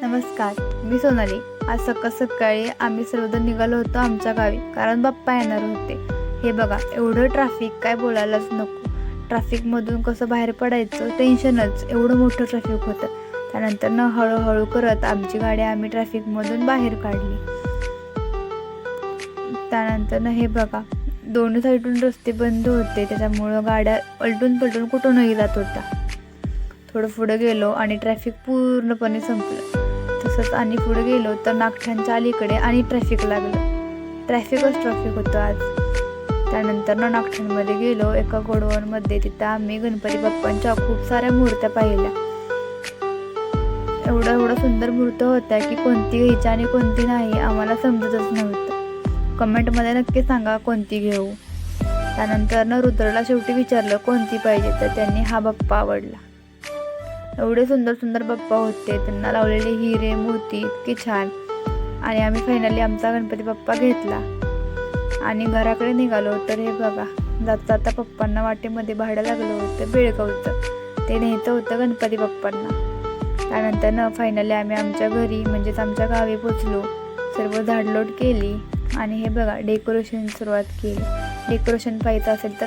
नमस्कार, मी सोनाली. आज सकाळी आम्ही सर्वजण निघालो होतो आमच्या गावी, कारण बाप्पा येणार होते. हे बघा, एवढं ट्रॅफिक काय बोलायलाच नको. ट्रॅफिकमधून कसं बाहेर पडायचं टेन्शनच, एवढं मोठं ट्रॅफिक होतं. त्यानंतर हळूहळू करत आमची गाडी आम्ही ट्रॅफिकमधून बाहेर काढली. त्यानंतर हे बघा, दोन्ही साईडून रस्ते बंद होते, त्याच्यामुळं गाड्या पलटून पलटून कुठूनही जात होत्या. थोडं पुढं गेलो आणि ट्रॅफिक पूर्णपणे संपलं. तसंच आणि पुढे गेलो तर नागठाणच्या अलीकडे आणि ट्रॅफिक लागलं. ट्रॅफिक होतं आज. त्यानंतर नागठाणमध्ये गेलो एका गोडाऊनमध्ये. तिथं आम्ही गणपती बाप्पांच्या खूप साऱ्या मूर्त्या पाहिल्या. एवढं सुंदर मूर्त्या होत्या की कोणती घ्यायची आणि कोणती नाही आम्हाला समजतच नव्हतं. कमेंटमध्ये नक्की सांगा कोणती घेऊ. त्यानंतर रुद्रला शेवटी विचारलं कोणती पाहिजे, तर त्यांनी हा बाप्पा आवडला. एवढे सुंदर बाप्पा होते, त्यांना लावलेले हिरे मोती इतके छान. आणि आम्ही फायनली आमचा गणपती बाप्पा घेतला आणि घराकडे निघालो. तर हे बघा, जाता पप्पांना वाटेमध्ये भाडं लागलं होतं बेळगावचं, ते न्यायचं होतं गणपती बाप्पांना. त्यानंतर फायनली आम्ही आमच्या घरी म्हणजेच आमच्या गावी पोचलो. सर्व झाडलोट केली आणि हे बघा डेकोरेशन सुरुवात केली. डेकोरेशन पाहिजे असेल तर